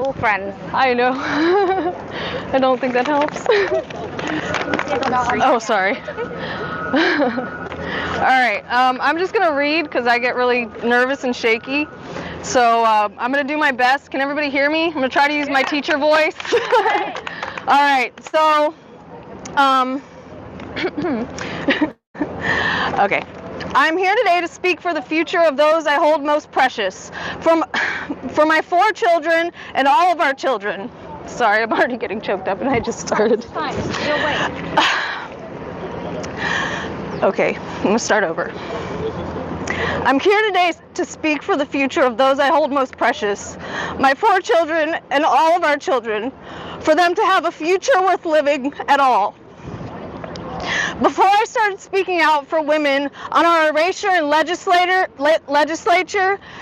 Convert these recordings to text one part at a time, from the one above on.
school friends. I know. I don't think that helps. Oh, sorry. All right, I'm just gonna read because I get really nervous and shaky. So I'm gonna do my best. Can everybody hear me? I'm gonna try to use my teacher voice. All right, so, okay. I'm here today to speak for the future of those I hold most precious, for my 4 children and all of our children. Sorry, I'm already getting choked up and I just started. It's fine, you'll wait. Okay, I'm gonna start over. I'm here today to speak for the future of those I hold most precious, my 4 children and all of our children, for them to have a future worth living at all. Before I started speaking out for women on our erasure and legislature,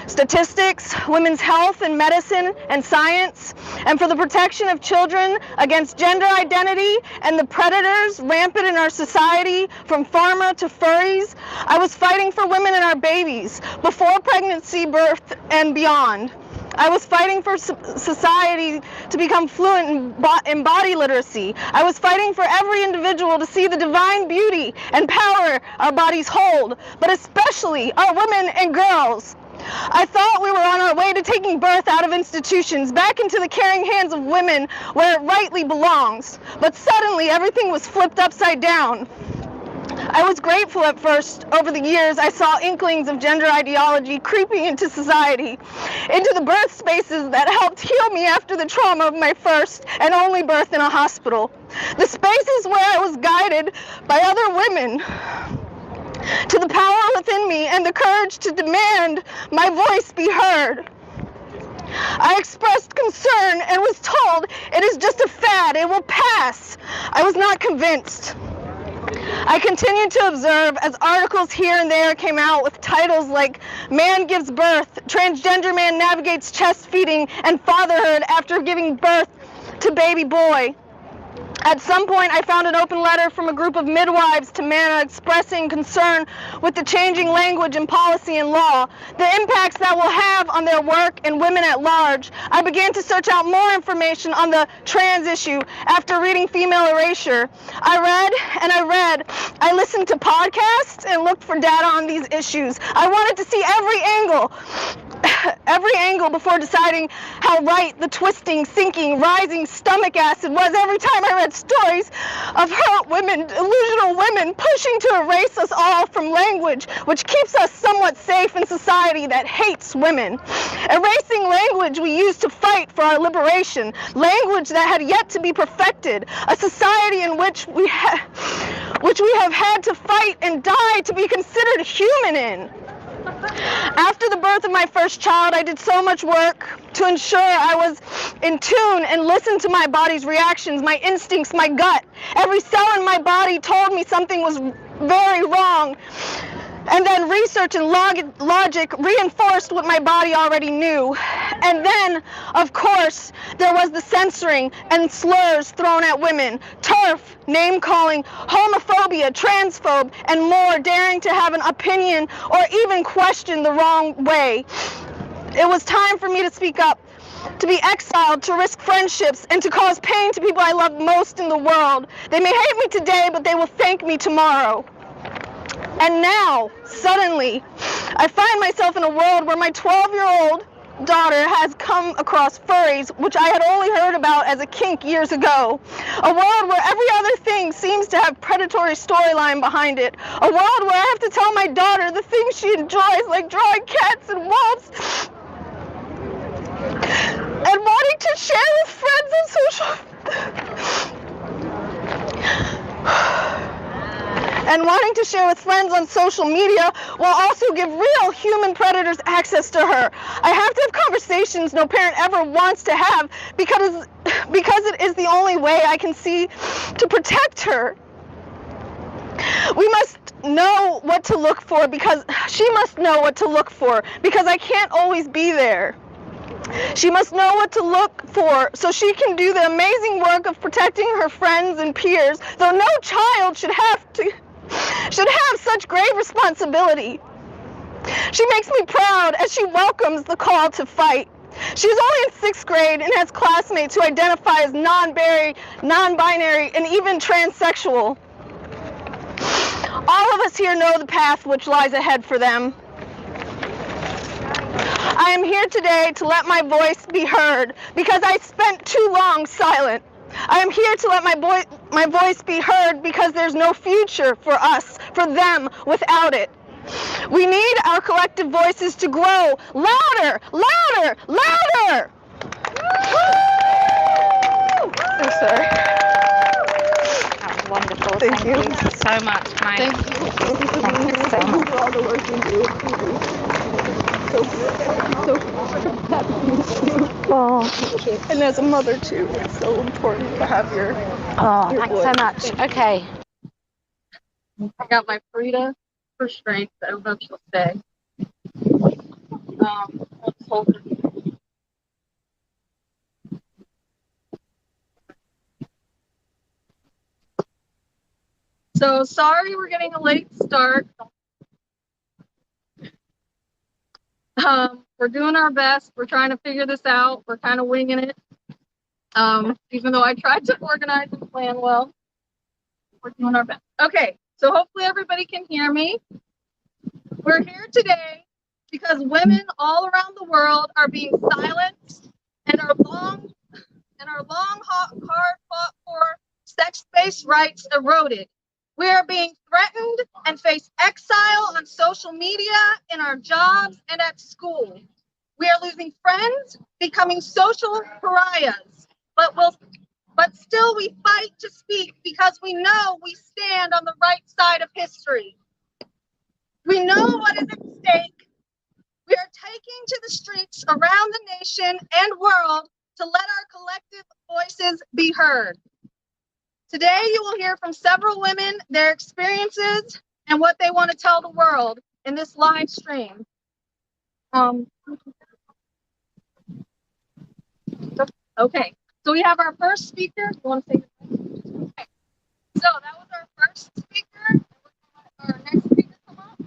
statistics, women's health and medicine and science, and for the protection of children against gender identity and the predators rampant in our society, from pharma to furries, I was fighting for women and our babies, before pregnancy, birth, and beyond. I was fighting for society to become fluent in body literacy. I was fighting for every individual to see the divine beauty and power our bodies hold, but especially our women and girls. I thought we were on our way to taking birth out of institutions, back into the caring hands of women where it rightly belongs. But suddenly everything was flipped upside down. I was grateful at first. Over the years, I saw inklings of gender ideology creeping into society, into the birth spaces that helped heal me after the trauma of my first and only birth in a hospital. The spaces where I was guided by other women to the power within me and the courage to demand my voice be heard. I expressed concern and was told it is just a fad, it will pass. I was not convinced. I continued to observe as articles here and there came out with titles like "Man Gives Birth," "Transgender Man Navigates Chest Feeding and Fatherhood After Giving Birth to Baby Boy." At some point, I found an open letter from a group of midwives to MANA expressing concern with the changing language and policy and law, the impacts that will have on their work and women at large. I began to search out more information on the trans issue after reading Female Erasure. I read and I read. I listened to podcasts and looked for data on these issues. I wanted to see every angle before deciding how right the twisting, sinking, rising stomach acid was every time I read stories of hurt women, delusional women pushing to erase us all from language, which keeps us somewhat safe in society that hates women. Erasing language we used to fight for our liberation, language that had yet to be perfected, a society in which we have had to fight and die to be considered human in. After the birth of my first child, I did so much work to ensure I was in tune and listened to my body's reactions, my instincts, my gut. Every cell in my body told me something was very wrong. And then research and logic reinforced what my body already knew. And then, of course, there was the censoring and slurs thrown at women, TERF, name-calling, homophobia, transphobe, and more, daring to have an opinion or even question the wrong way. It was time for me to speak up, to be exiled, to risk friendships, and to cause pain to people I love most in the world. They may hate me today, but they will thank me tomorrow. And now, suddenly, I find myself in a world where my 12-year-old daughter has come across furries, which I had only heard about as a kink years ago. A world where every other thing seems to have predatory storyline behind it. A world where I have to tell my daughter the things she enjoys, like drawing cats and wolves, and wanting to share with friends on social media will also give real human predators access to her. I have to have conversations no parent ever wants to have because it is the only way I can see to protect her. We must know what to look for because she must know what to look for because I can't always be there. She must know what to look for so she can do the amazing work of protecting her friends and peers, though no child should have such grave responsibility. She makes me proud as she welcomes the call to fight. She's only in 6th grade and has classmates who identify as non-binary, and even transsexual. All of us here know the path which lies ahead for them. I am here today to let my voice be heard because I spent too long silent. I am here to let my voice be heard because there's no future for us, for them, without it. We need our collective voices to grow louder, louder, louder! I'm sorry. That was wonderful. Thank you so much, Mike. Thank you. Thank you for all the work you do. Oh, and as a mother too, it's so important to have your. Oh, thanks so much. Okay. I got my Frida for strength. I don't know if she'll stay. Let's hold her. So sorry we're getting a late start. We're doing our best. We're trying to figure this out. We're kind of winging it. Even though I tried to organize and plan well, we're doing our best. Okay, so hopefully everybody can hear me. We're here today because women all around the world are being silenced and our long, hard fought for sex-based rights eroded. We are being threatened and face exile on social media, in our jobs, and at school. We are losing friends, becoming social pariahs, but still we fight to speak because we know we stand on the right side of history. We know what is at stake. We are taking to the streets around the nation and world to let our collective voices be heard. Today, you will hear from several women, their experiences, and what they want to tell the world in this live stream. Okay, so we have our first speaker. You want to say okay. So that was our first speaker. Our next speaker come up.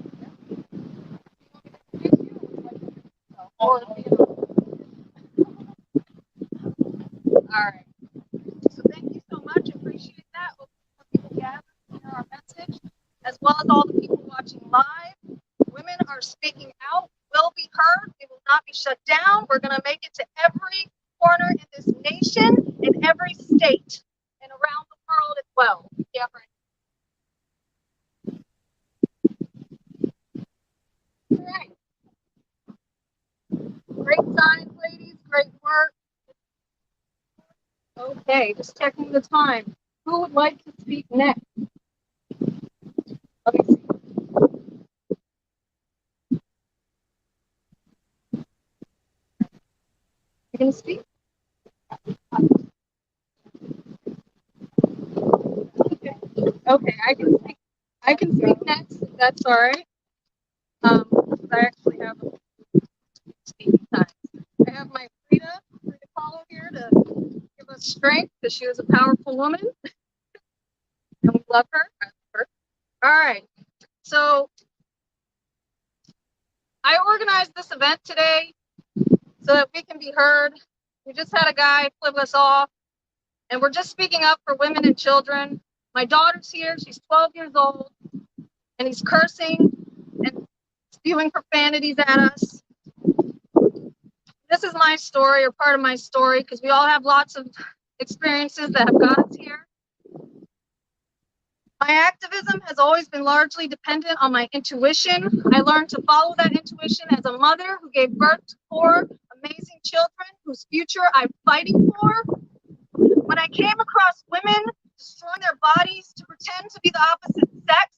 All right. So thank you so much. Appreciate that. Hope people gather to hear our message, as well as all the people watching live. Women are speaking out, will be heard. We will not be shut down. We're going to make it to every corner in this nation, in every state, and around the world as well. Yeah, right. All right. Great signs, ladies. Great work. Okay, just checking the time. Who would like to speak next? Let me see. You gonna speak? Okay, I can speak. I can speak next. If that's all right. I actually have speaking time. I have my Frida Kahlo here to give us strength because she was a powerful woman, and we love her. All right. So I organized this event today so that we can be heard. We just had a guy flip us off, and we're just speaking up for women and children. My daughter's here. She's 12 years old, and he's cursing and spewing profanities at us. This is my story, or part of my story, because we all have lots of experiences that have got us here. My activism has always been largely dependent on my intuition. I learned to follow that intuition as a mother who gave birth to 4 amazing children whose future I'm fighting for. When I came across women destroying their bodies to pretend to be the opposite sex,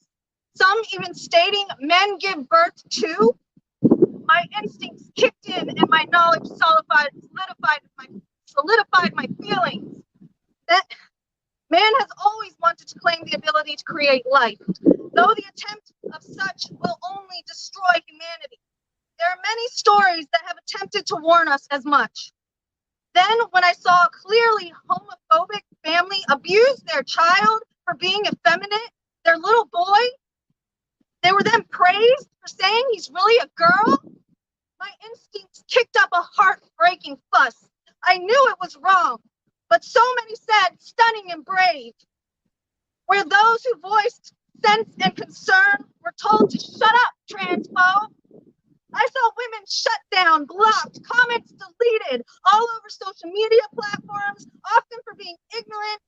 some even stating men give birth to, my instincts kicked in and my knowledge solidified my feelings. That man has always wanted to claim the ability to create life, though the attempt of such will only destroy humanity. There are many stories that have attempted to warn us as much. Then, when I saw a clearly homophobic family abuse their child for being effeminate, their little boy, they were then praised for saying he's really a girl. My instincts kicked up a heartbreaking fuss. I knew it was wrong, but so many said stunning and brave. Where those who voiced sense and concern were told to shut up, transphobe. I saw women shut down, blocked, comments deleted all over social media platforms, often for being ignorant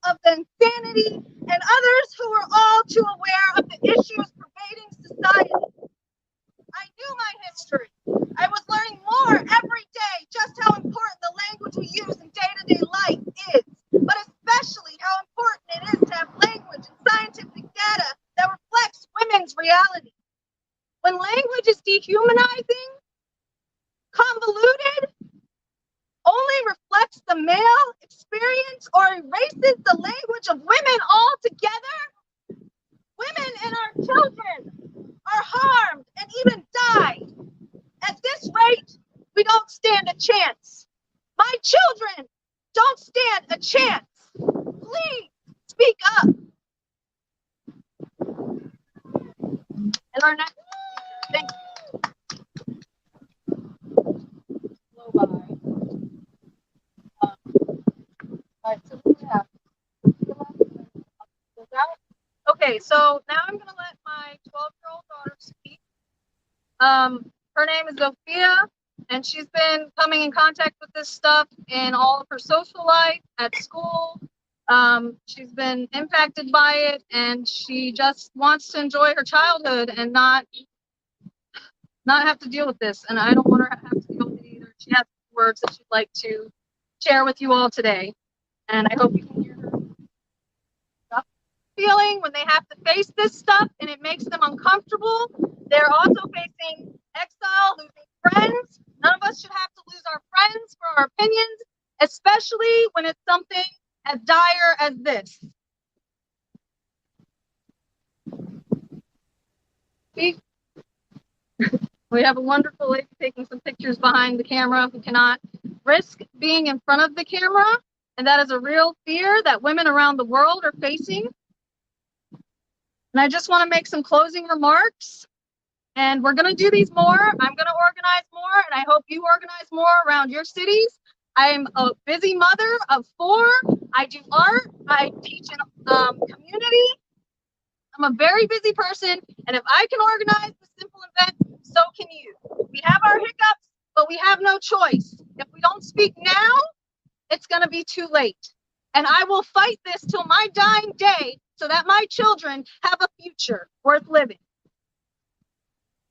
of the insanity, and others who were all too aware of the issues pervading society. I knew my history. I was learning more every day just how important the language we use in day-to-day life is, but especially how important it is to have language and scientific data that reflects women's reality. When language is dehumanizing, convoluted, only reflects the male experience or erases the language of women altogether, women and our children are harmed and even die. At this rate, we don't stand a chance. My children don't stand a chance. Please speak up. And our next speaker, thank you. Blow by. All right, so who do we have? Okay, so now I'm gonna let my 12-year-old daughter speak. Her name is Sophia, and she's been coming in contact with this stuff in all of her social life, at school. She's been impacted by it, and she just wants to enjoy her childhood and not have to deal with this. And I don't want her to have to deal with it either. She has words that she'd like to share with you all today, and I hope you can hear her feeling when they have to face this stuff and it makes them uncomfortable. They're also facing exile, losing friends. None of us should have to lose our friends for our opinions, especially when it's something as dire as this. We have a wonderful lady taking some pictures behind the camera who cannot risk being in front of the camera, and that is a real fear that women around the world are facing. And I just want to make some closing remarks, and we're going to do these more. I'm going to organize more, and I hope you organize more around your cities. I'm a busy mother of 4. I do art. I teach in community. I'm a very busy person, and if I can organize this simple event, so can you. We have our hiccups, but we have no choice. If we don't speak now, it's going to be too late. And I will fight this till my dying day so that my children have a future worth living.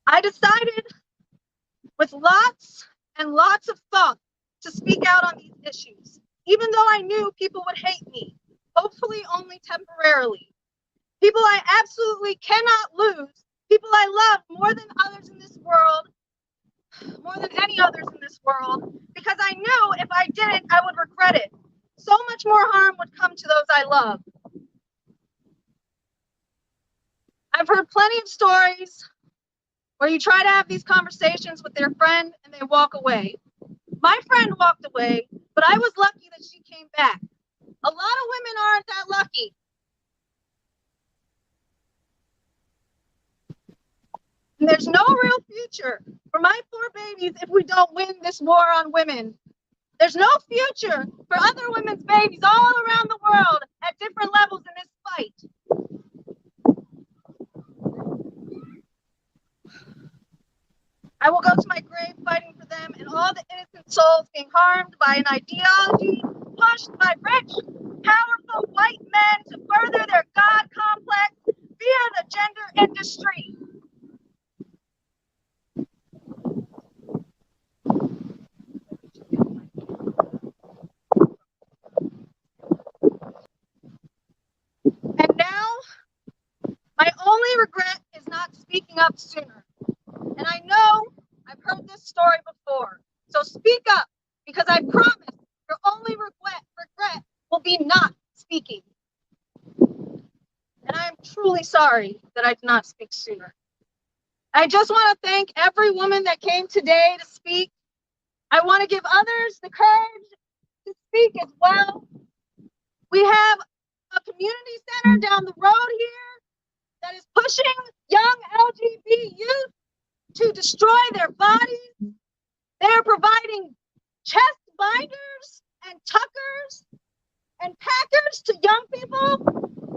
I decided with lots and lots of thought to speak out on these issues, even though I knew people would hate me, hopefully only temporarily. People I absolutely cannot lose, people I love more than others in this world, more than any others in this world, because I knew if I didn't, I would regret it. So much more harm would come to those I love. I've heard plenty of stories where you try to have these conversations with their friend and they walk away. My friend walked away, but I was lucky that she came back. A lot of women aren't that lucky. And there's no real future for my 4 babies if we don't win this war on women. There's no future for other women's babies all around the world at different levels in this fight. I will go to my grave fighting for them and all the innocent souls being harmed by an ideology pushed by rich, powerful white men to further their God complex via the gender industry. And now, my only regret is not speaking up sooner. And I know I've heard this story before. So speak up, because I promise your only regret will be not speaking. And I am truly sorry that I did not speak sooner. I just want to thank every woman that came today to speak. I want to give others the courage to speak as well. We have a community center down the road here that is pushing young LGBT youth to destroy their bodies. They are providing chest binders and tuckers and packers to young people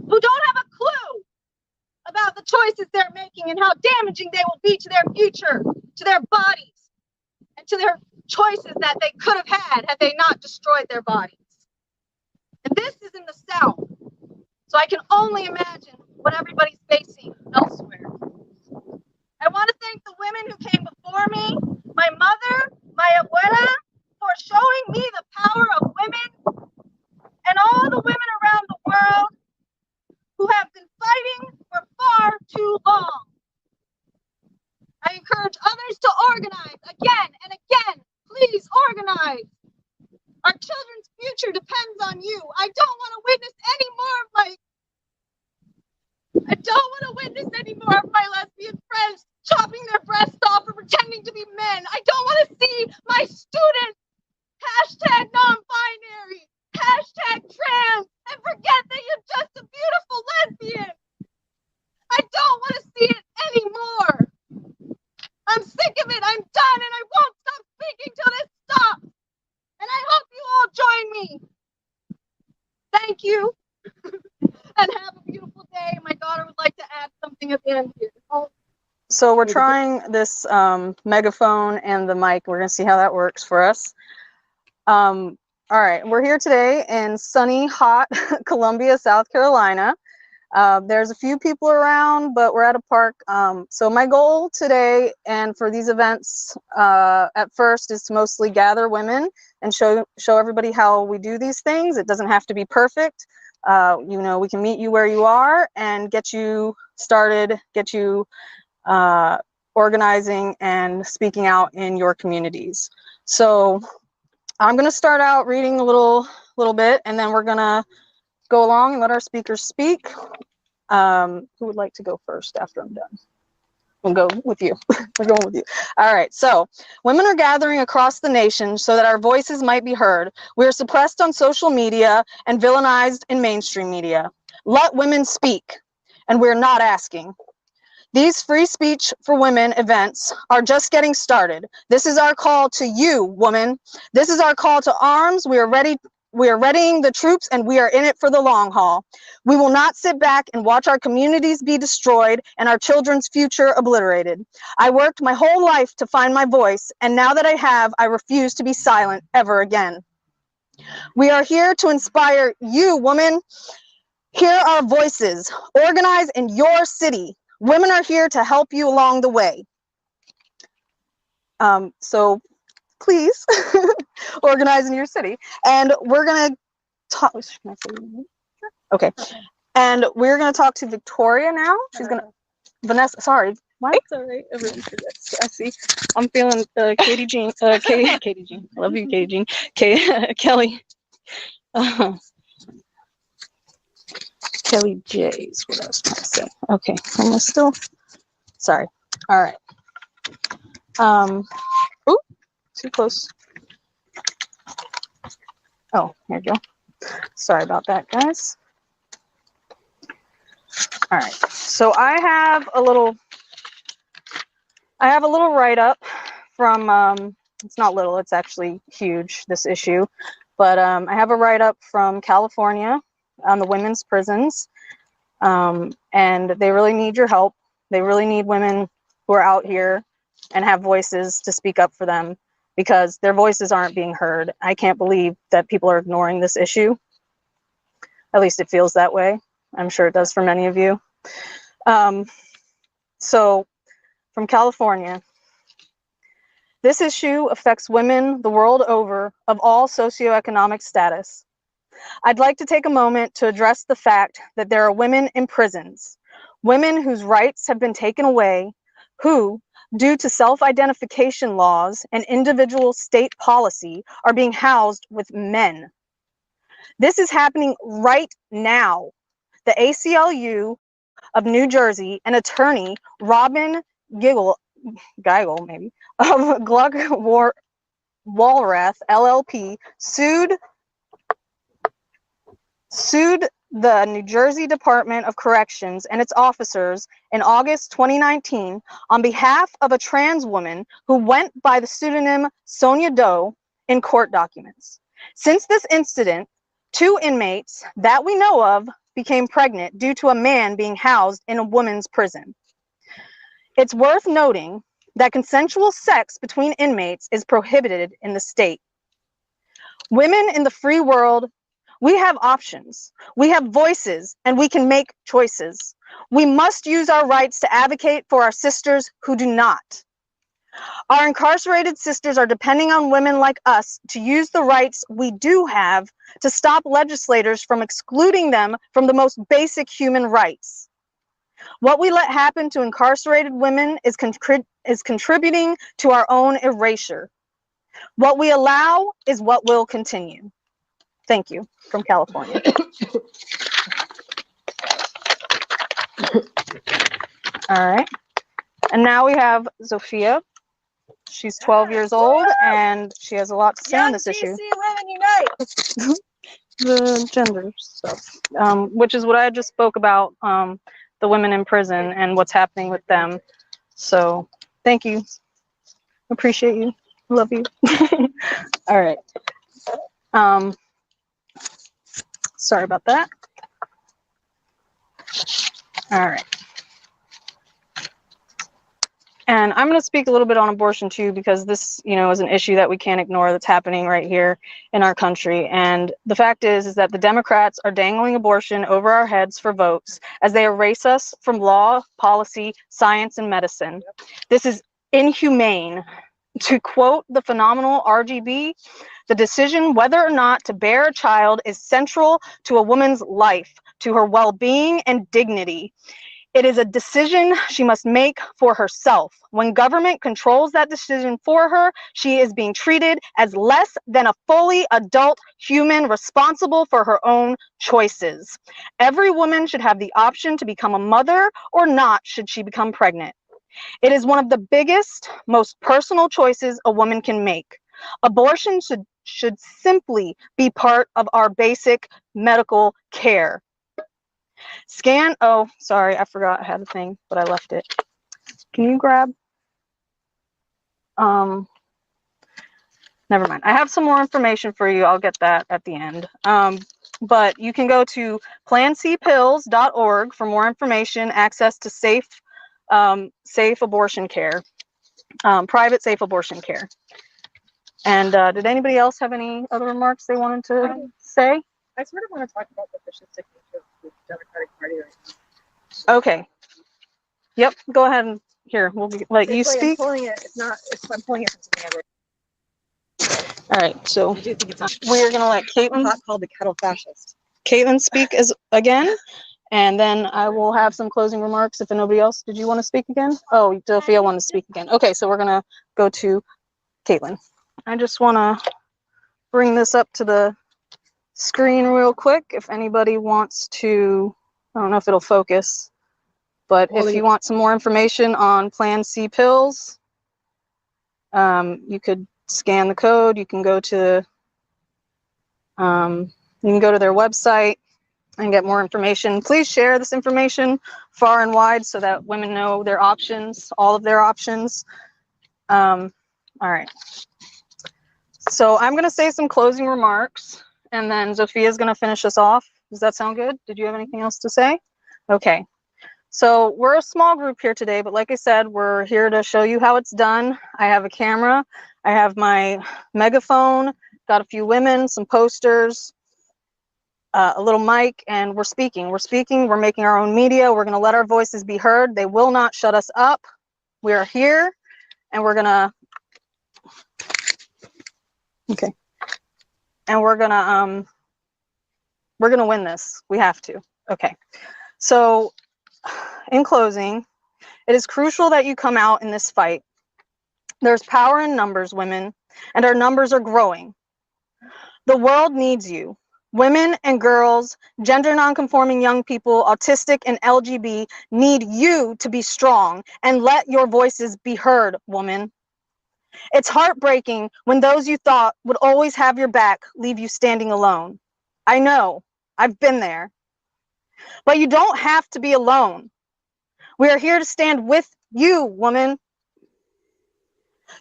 who don't have a clue about the choices they're making and how damaging they will be to their future, to their bodies, and to their choices that they could have had they not destroyed their bodies. And this is in the South. So I can only imagine what everybody's facing elsewhere. I want to thank the women who came before me, my mother, my abuela, for showing me the power of women, and all the women around the world who have been fighting for far too long. I encourage others to organize again and again. Please organize. Our children's future depends on you. I don't want to witness any more of my lesbian friends chopping their breasts off or pretending to be men. I don't want to see my students hashtag non-binary, hashtag trans, and forget that you're just a beautiful lesbian. I don't want to see it anymore. I'm sick of it. I'm done, and I won't stop speaking till this stops. And I hope you all join me. Thank you. And have a beautiful day. My daughter would like to add something at the end here. So we're trying this megaphone and the mic. We're going to see how that works for us. All right, we're here today in sunny, hot Columbia, South Carolina. There's a few people around, but we're at a park. So my goal today and for these events at first is to mostly gather women and show everybody how we do these things. It doesn't have to be perfect. You know, we can meet you where you are and get you started, get you organizing and speaking out in your communities. So I'm going to start out reading a little bit, and then we're going to go along and let our speakers speak. Who would like to go first after I'm done? We'll go with you. We're going with you. All right. So women are gathering across the nation so that our voices might be heard. We are suppressed on social media and villainized in mainstream media. Let women speak, and we're not asking. These free speech for women events are just getting started. This is our call to you, woman. This is our call to arms. We are ready. We are readying the troops, and we are in it for the long haul. We will not sit back and watch our communities be destroyed and our children's future obliterated. I worked my whole life to find my voice, and now that I have, I refuse to be silent ever again. We are here to inspire you, woman. Hear our voices. Organize in your city. Women are here to help you along the way. So please organize in your city. And we're going to talk. Okay. And we're going to talk to Victoria now. She's going to, Vanessa, sorry. What? It's all right. Everyone forgets. I see. I'm feeling Katie Jean. Katie Jean. I love you, Katie Jean. Kelly. Kelly J is what I was trying to say. Okay. I'm still. Sorry. All right. Ooh, too close. Oh, here you go. Sorry about that, guys. All right. So I have a little write-up from, it's not little, it's actually huge, this issue. But I have a write-up from California on the women's prisons. And they really need your help. They really need women who are out here and have voices to speak up for them, because their voices aren't being heard. I can't believe that people are ignoring this issue. At least it feels that way. I'm sure it does for many of you. So from California, this issue affects women the world over of all socioeconomic status. I'd like to take a moment to address the fact that there are women in prisons, women whose rights have been taken away, who, due to self-identification laws and individual state policy, are being housed with men. This is happening right now. The ACLU of New Jersey and attorney Robin Geigel, maybe, of Gluck Walrath LLP sued the New Jersey Department of Corrections and its officers in August 2019 on behalf of a trans woman who went by the pseudonym Sonia Doe in court documents. Since this incident, 2 inmates that we know of became pregnant due to a man being housed in a woman's prison. It's worth noting that consensual sex between inmates is prohibited in the state. Women in the free world, we have options, we have voices, and we can make choices. We must use our rights to advocate for our sisters who do not. Our incarcerated sisters are depending on women like us to use the rights we do have to stop legislators from excluding them from the most basic human rights. What we let happen to incarcerated women is contributing to our own erasure. What we allow is what will continue. Thank you, from California. All right. And now we have Zofia. She's 12 years old, and she has a lot to say on this issue. Women unite! The gender stuff, which is what I just spoke about, the women in prison and what's happening with them. So thank you. Appreciate you. Love you. All right. Sorry about that. All right. And I'm going to speak a little bit on abortion too, because this, is an issue that we can't ignore that's happening right here in our country. And the fact is that the Democrats are dangling abortion over our heads for votes as they erase us from law, policy, science, and medicine. This is inhumane. To quote the phenomenal RGB, the decision whether or not to bear a child is central to a woman's life, to her well-being and dignity. It is a decision she must make for herself. When government controls that decision for her, she is being treated as less than a fully adult human responsible for her own choices. Every woman should have the option to become a mother or not should she become pregnant. It is one of the biggest, most personal choices a woman can make. Abortion should simply be part of our basic medical care. Oh, sorry, I forgot I had the thing, but I left it. Can you grab? Never mind. I have some more information for you. I'll get that at the end. But you can go to plancpills.org for more information, access to safe abortion care, private safe abortion care. And did anybody else have any other remarks they wanted to say? I sort of want to talk about the fascistic nature of the Democratic Party right now. Okay. Yep. Go ahead and we'll let you speak. I'm pulling it. I'm pulling it from something I wrote. All right. So I do think it's we're gonna let Caitlin called the kettle fascist. Caitlin speak again, and then I will have some closing remarks if nobody else. Did you want to speak again? Oh, Sophia wanted to speak again. Okay, so we're gonna go to Caitlin. I just want to bring this up to the screen real quick if anybody wants to. I don't know if it'll focus, but if you want some more information on Plan C pills, you could scan the code. You can go to their website and get more information. Please share this information far and wide so that women know their options, all of their options. All right. So I'm going to say some closing remarks, and then Zophia's going to finish us off. Does that sound good? Did you have anything else to say? Okay. So we're a small group here today, but like I said, we're here to show you how it's done. I have a camera. I have my megaphone, got a few women, some posters, a little mic, and we're speaking. We're making our own media. We're going to let our voices be heard. They will not shut us up. We are here, and we're going to win this. We have to. Okay. So in closing, it is crucial that you come out in this fight. There's power in numbers, women, and our numbers are growing. The world needs you. Women and girls, gender nonconforming young people, autistic and LGBT need you to be strong and let your voices be heard, woman. It's heartbreaking when those you thought would always have your back leave you standing alone. I know. I've been there. But you don't have to be alone. We are here to stand with you, woman.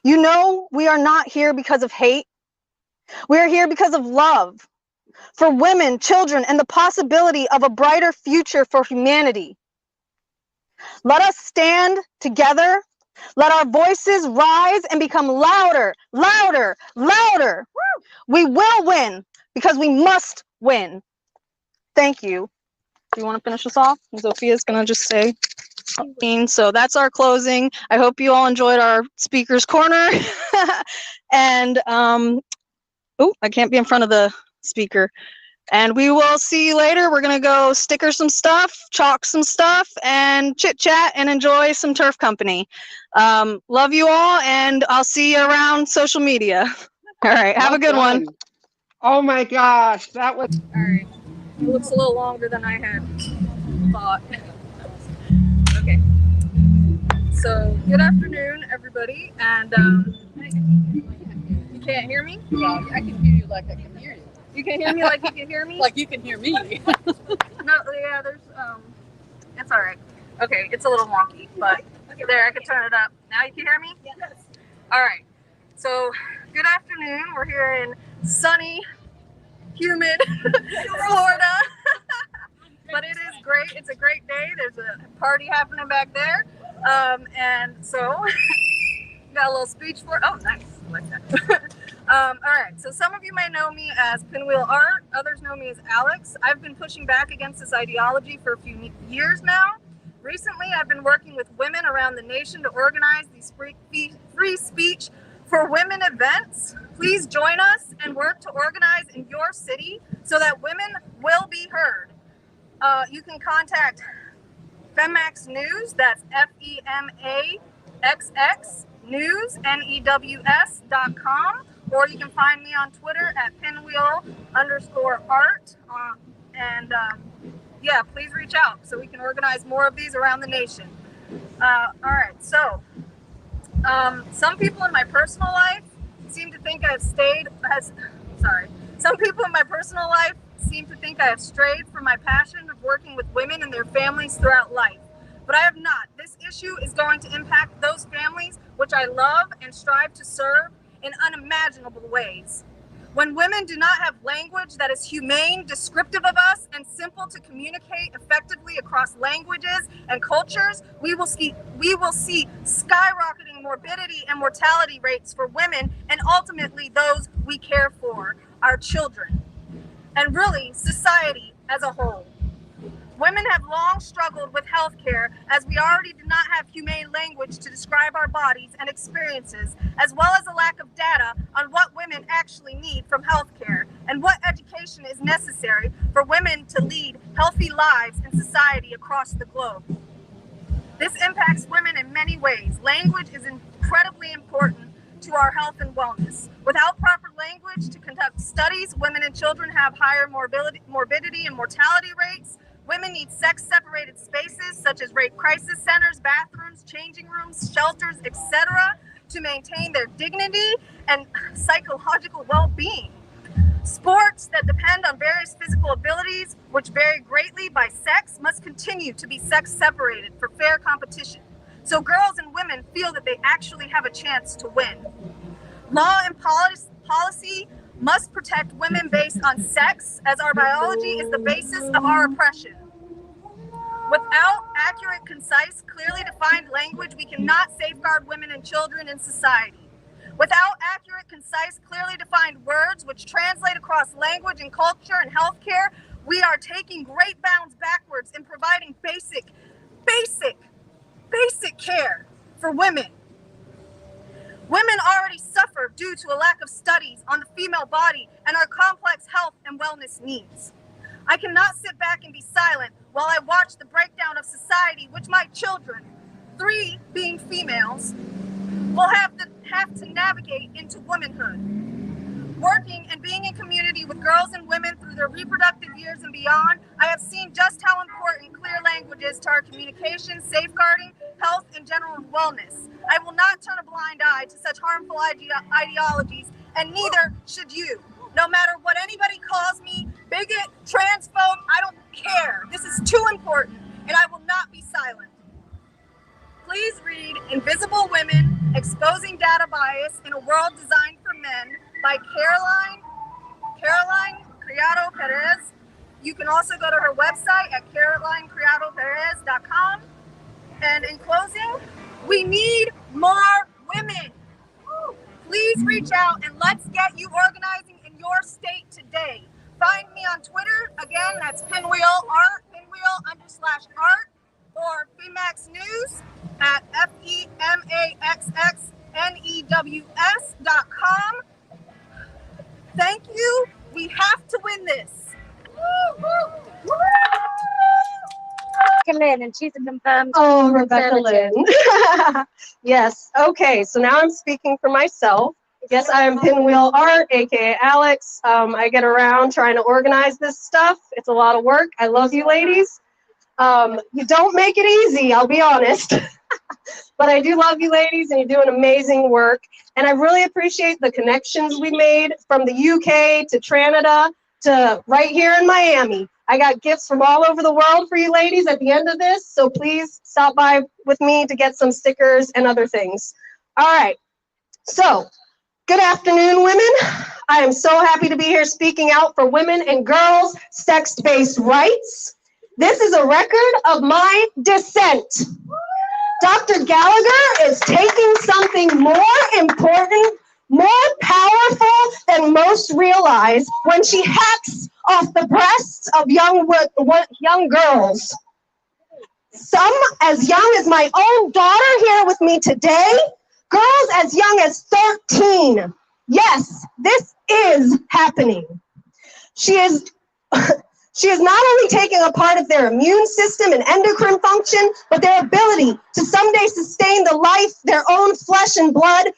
You know we are not here because of hate. We are here because of love for women, children, and the possibility of a brighter future for humanity. Let us stand together. Let our voices rise and become louder, louder, louder. We will win because we must win. Thank you. Do you want to finish us off? Zophia's going to just say something. So that's our closing. I hope you all enjoyed our speaker's corner. And, oh, I can't be in front of the speaker. And we will see you later. We're going to go sticker some stuff, chalk some stuff, and chit chat and enjoy some turf company. Love you all, and I'll see you around social media. All right. Have a good one. Oh my gosh, that was. All right. It looks a little longer than I had thought. Okay. So, good afternoon, everybody. And you can't hear me? Yeah, I can hear you like I can hear you. You can hear me like you can hear me? Like you can hear me. No, yeah, there's, it's all right. Okay, it's a little wonky, but there, I can turn it up. Now you can hear me? Yes. All right. So, good afternoon. We're here in sunny, humid Florida. But it is great. It's a great day. There's a party happening back there. And so, got a little speech for, oh, nice. I like that. All right, so some of you may know me as Pinwheel Art. Others know me as Alex. I've been pushing back against this ideology for a few years now. Recently, I've been working with women around the nation to organize these free speech for women events. Please join us and work to organize in your city so that women will be heard. You can contact Femax News, that's FEMAXX News, NEWS.com, or you can find me on Twitter at pinwheel_art. Yeah, please reach out so we can organize more of these around the nation. All right, so some people in my personal life seem to think I've some people in my personal life seem to think I have strayed from my passion of working with women and their families throughout life. But I have not. This issue is going to impact those families which I love and strive to serve in unimaginable ways. When women do not have language that is humane, descriptive of us, and simple to communicate effectively across languages and cultures, we will see skyrocketing morbidity and mortality rates for women and ultimately those we care for, our children, and really society as a whole. Women have long struggled with healthcare as we already do not have humane language to describe our bodies and experiences, as well as a lack of data on what women actually need from healthcare and what education is necessary for women to lead healthy lives in society across the globe. This impacts women in many ways. Language is incredibly important to our health and wellness. Without proper language to conduct studies, women and children have higher morbidity and mortality rates. Women need sex-separated spaces such as rape crisis centers, bathrooms, changing rooms, shelters, etc. to maintain their dignity and psychological well-being. Sports that depend on various physical abilities, which vary greatly by sex, must continue to be sex-separated for fair competition, so girls and women feel that they actually have a chance to win. Law and policy must protect women based on sex, as our biology is the basis of our oppression. Without accurate, concise, clearly defined language, we cannot safeguard women and children in society. Without accurate, concise, clearly defined words which translate across language and culture and healthcare, we are taking great bounds backwards in providing basic care for women. Women already suffer due to a lack of studies on the female body and our complex health and wellness needs. I cannot sit back and be silent while I watch the breakdown of society, which my children, 3 being females, will have to navigate into womanhood. Working and being in community with girls and women through their reproductive years and beyond, I have seen just how important clear language is to our communication, safeguarding, health, and general wellness. I will not turn a blind eye to such harmful ideologies, and neither should you. No matter what anybody calls me, bigot, transphobe, I don't care. This is too important, and I will not be silent. Please read Invisible Women, Exposing Data Bias in a World Designed for Men by Caroline Criado Perez. You can also go to her website at carolinecriadoperez.com. And in closing, we need more women. Please reach out and let's get you organizing in your state today. Find me on Twitter. Again, that's Pinwheel Art, Pinwheel_art, or Femax News at FEMAXXNEWS.com. Thank you. We have to win this. Lynn, and she's a confirmed. Oh, Rebecca Lynn. Yes. Okay. So now I'm speaking for myself. Yes, I am Pinwheel Art, aka Alex. I get around trying to organize this stuff. It's a lot of work. I love you, ladies. You don't make it easy, I'll be honest. But I do love you, ladies, and you're doing amazing work. And I really appreciate the connections we made from the UK to Canada to right here in Miami. I got gifts from all over the world for you ladies at the end of this, so please stop by with me to get some stickers and other things. All right, so good afternoon, women. I am so happy to be here speaking out for women and girls' sex-based rights. This is a record of my dissent. Dr. Gallagher is taking something more important, more powerful than most realize when she hacks off the breasts of young girls. Some as young as my own daughter here with me today, girls as young as 13. Yes, this is happening. She is not only taking a part of their immune system and endocrine function, but their ability to someday sustain the life, their own flesh and blood,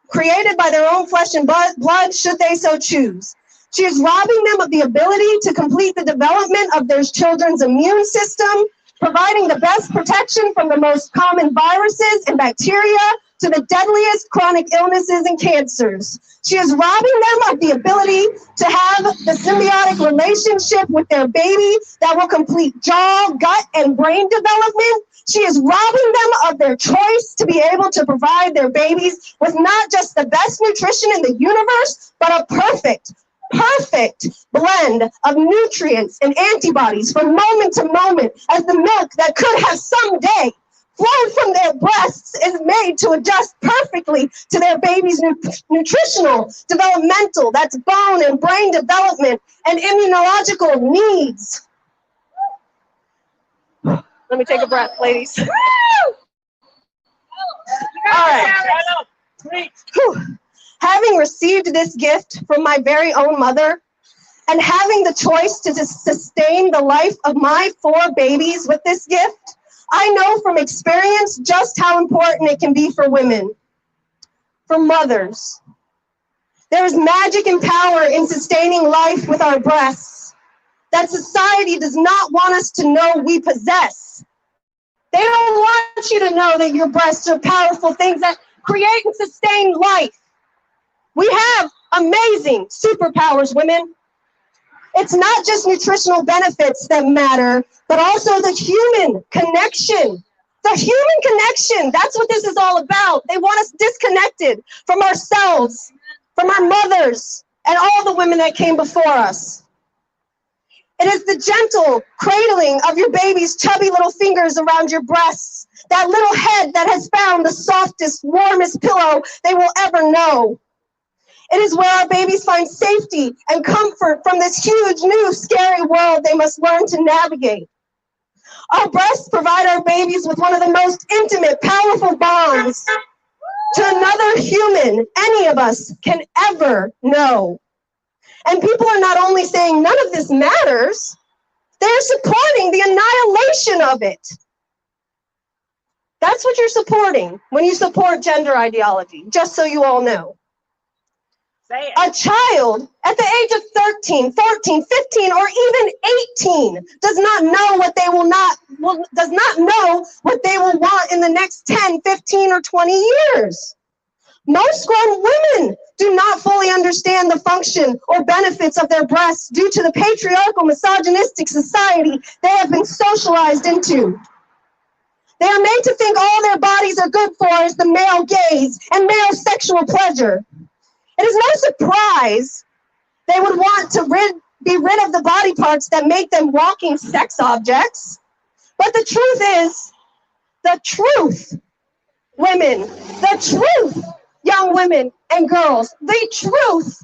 created by their own flesh and blood, should they so choose. She is robbing them of the ability to complete the development of their children's immune system, providing the best protection from the most common viruses and bacteria to the deadliest chronic illnesses and cancers. She is robbing them of the ability to have the symbiotic relationship with their baby that will complete jaw, gut, and brain development. She is robbing them of their choice to be able to provide their babies with not just the best nutrition in the universe, but a perfect blend of nutrients and antibodies from moment to moment, as the milk that could have someday flown from their breasts is made to adjust perfectly to their baby's nutritional, developmental, that's bone and brain development, and immunological needs. Let me take a breath, ladies. All right. Whew. Having received this gift from my very own mother, and having the choice to sustain the life of my 4 babies with this gift, I know from experience just how important it can be for women, for mothers. There is magic and power in sustaining life with our breasts that society does not want us to know we possess. They don't want you to know that your breasts are powerful things that create and sustain life. We have amazing superpowers, women. It's not just nutritional benefits that matter, but also the human connection. The human connection, that's what this is all about. They want us disconnected from ourselves, from our mothers, and all the women that came before us. It is the gentle cradling of your baby's chubby little fingers around your breasts, that little head that has found the softest, warmest pillow they will ever know. It is where our babies find safety and comfort from this huge, new, scary world they must learn to navigate. Our breasts provide our babies with one of the most intimate, powerful bonds to another human any of us can ever know. And people are not only saying none of this matters, they're supporting the annihilation of it. That's what you're supporting when you support gender ideology, just so you all know. A child at the age of 13, 14, 15, or even 18 does not know what they will want in the next 10, 15, or 20 years. Most grown women do not fully understand the function or benefits of their breasts due to the patriarchal, misogynistic society they have been socialized into. They are made to think all their bodies are good for is the male gaze and male sexual pleasure. It is no surprise they would want to be rid of the body parts that make them walking sex objects. But the truth, women, the truth, young women and girls, the truth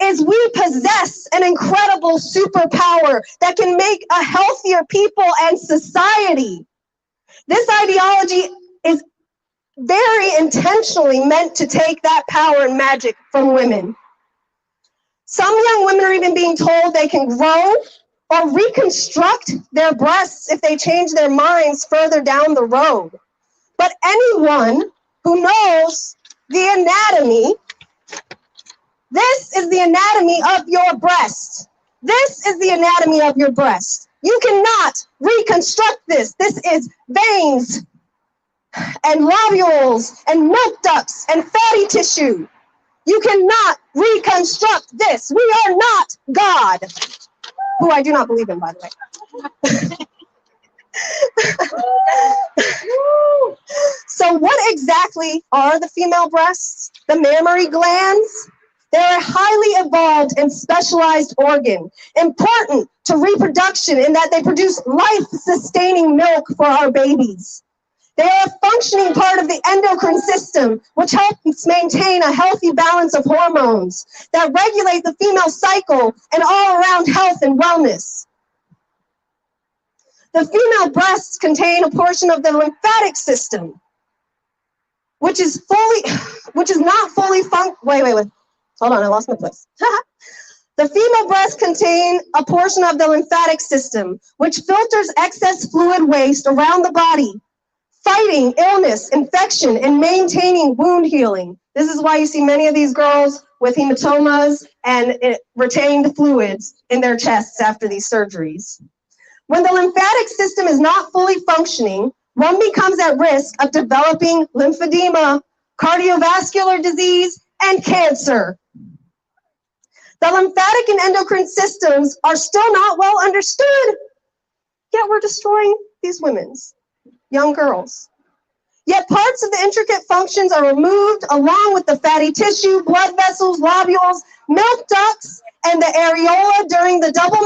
is we possess an incredible superpower that can make a healthier people and society. This ideology is very intentionally meant to take that power and magic from women. Some young women are even being told they can grow or reconstruct their breasts if they change their minds further down the road. But anyone who knows the anatomy, this is the anatomy of your breast. This is the anatomy of your breast. You cannot reconstruct this. This is veins and lobules and milk ducts and fatty tissue. You cannot reconstruct this. We are not God, who I do not believe in, by the way. So what exactly are the female breasts? The mammary glands? They're a highly evolved and specialized organ, important to reproduction in that they produce life-sustaining milk for our babies. They are a functioning part of the endocrine system, which helps maintain a healthy balance of hormones that regulate the female cycle and all-around health and wellness. The female breasts contain a portion of the lymphatic system, which is not fully wait. Hold on, I lost my place. The female breasts contain a portion of the lymphatic system, which filters excess fluid waste around the body, fighting illness, infection, and maintaining wound healing. This is why you see many of these girls with hematomas and retained fluids in their chests after these surgeries. When the lymphatic system is not fully functioning, one becomes at risk of developing lymphedema, cardiovascular disease, and cancer. The lymphatic and endocrine systems are still not well understood, yet we're destroying these women's young girls. Yet parts of the intricate functions are removed along with the fatty tissue, blood vessels, lobules, milk ducts, and the areola during the double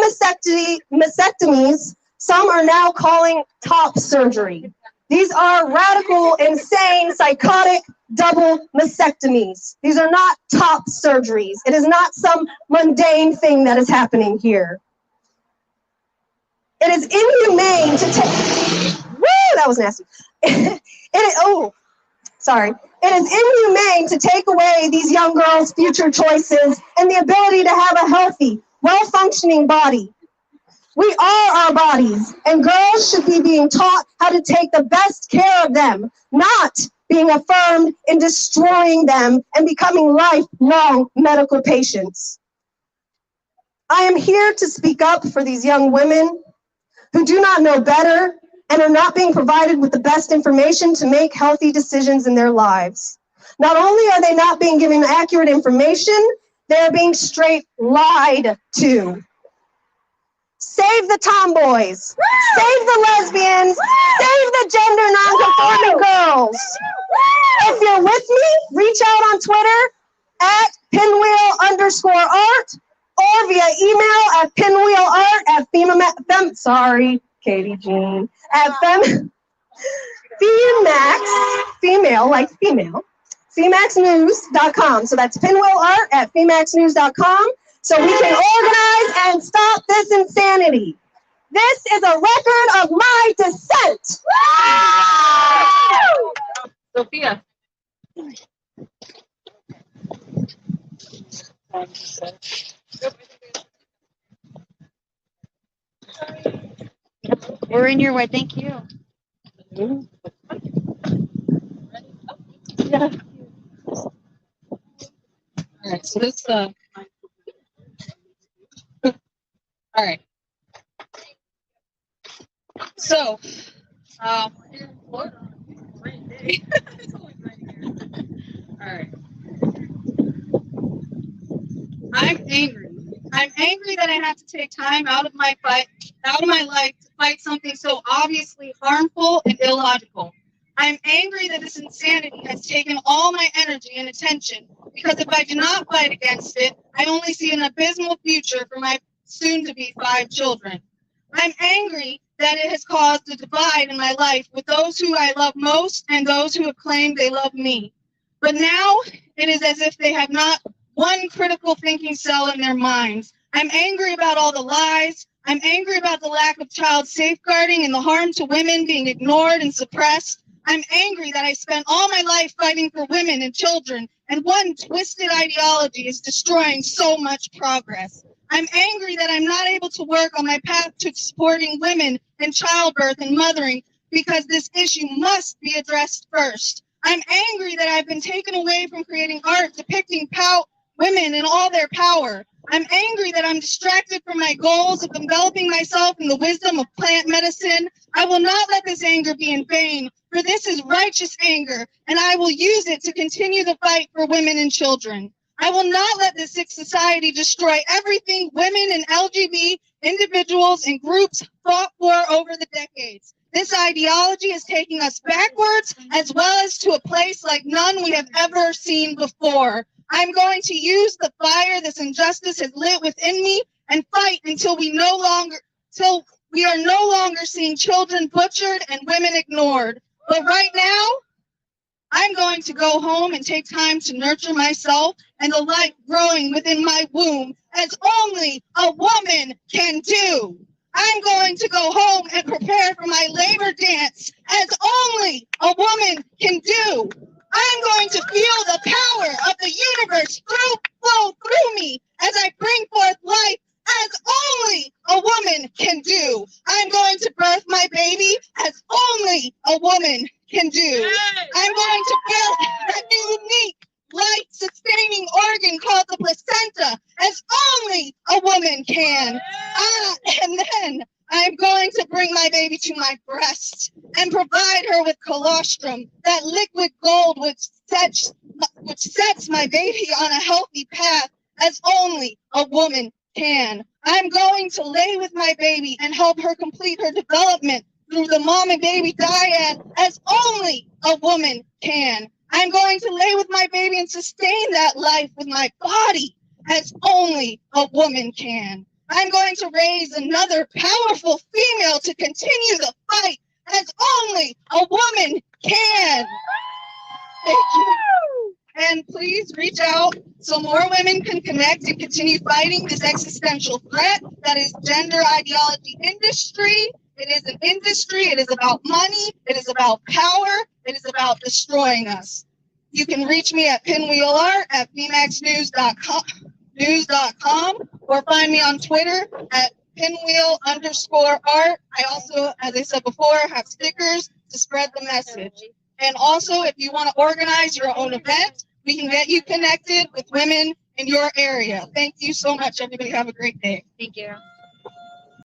mastectomies. Some are now calling top surgery. These are radical, insane, psychotic double mastectomies. These are not top surgeries. It is not some mundane thing that is happening here. It is inhumane to take, woo, that was nasty. It is inhumane to take away these young girls' future choices and the ability to have a healthy, well-functioning body. We are our bodies, and girls should be being taught how to take the best care of them, not being affirmed in destroying them and becoming lifelong medical patients. I am here to speak up for these young women who do not know better and are not being provided with the best information to make healthy decisions in their lives. Not only are they not being given accurate information, they're being straight lied to. Save the tomboys, save the lesbians, save the gender non-conforming girls. If you're with me, reach out on Twitter at pinwheel_art or via email at pinwheelart at femaxnews.com. So that's pinwheelart at femaxnews.com. So we can organize and stop this insanity. This is a record of my dissent. Sophia. We're in your way. Thank you. Yeah. All right, so this, all right. So, all All right. I'm angry. I'm angry that I have to take time out of my life to fight something so obviously harmful and illogical. I'm angry that this insanity has taken all my energy and attention, because if I do not fight against it, I only see an abysmal future for my soon-to-be 5 children. I'm angry that it has caused a divide in my life with those who I love most and those who have claimed they love me. But now it is as if they have not one critical thinking cell in their minds. I'm angry about all the lies. I'm angry about the lack of child safeguarding and the harm to women being ignored and suppressed. I'm angry that I spent all my life fighting for women and children, and one twisted ideology is destroying so much progress. I'm angry that I'm not able to work on my path to supporting women in childbirth and mothering, because this issue must be addressed first. I'm angry that I've been taken away from creating art depicting women in all their power. I'm angry that I'm distracted from my goals of enveloping myself in the wisdom of plant medicine. I will not let this anger be in vain, for this is righteous anger, and I will use it to continue the fight for women and children. I will not let this sick society destroy everything women and LGBT individuals and groups fought for over the decades. This ideology is taking us backwards, as well as to a place like none we have ever seen before. I'm going to use the fire this injustice has lit within me and fight until we are no longer seeing children butchered and women ignored. But right now, I'm going to go home and take time to nurture myself and the life growing within my womb, as only a woman can do. I'm going to go home and prepare for my labor dance, as only a woman can do. I'm going to feel the power of the universe flow through me as I bring forth life, as only a woman can do. I'm going to birth my baby, as only a woman can do. I'm going to birth a unique, life-sustaining organ called the placenta, as only a woman can. And then I'm going to bring my baby to my breast and provide her with colostrum, that liquid gold which sets my baby on a healthy path, as only a woman can. I'm going to lay with my baby and help her complete her development through the mom and baby dyad, as only a woman can. I'm going to lay with my baby and sustain that life with my body, as only a woman can. I'm going to raise another powerful female to continue the fight, as only a woman can. Thank you. And please reach out so more women can connect and continue fighting this existential threat that is gender ideology industry. It is an industry. It is about money. It is about power. It is about destroying us. You can reach me at Pinwheel Art at pmaxnews.com or find me on Twitter at pinwheel_art. I also, as I said before, have stickers to spread the message. And also, if you want to organize your own event, we can get you connected with women in your area. Thank you so much, everybody. Have a great day. Thank you.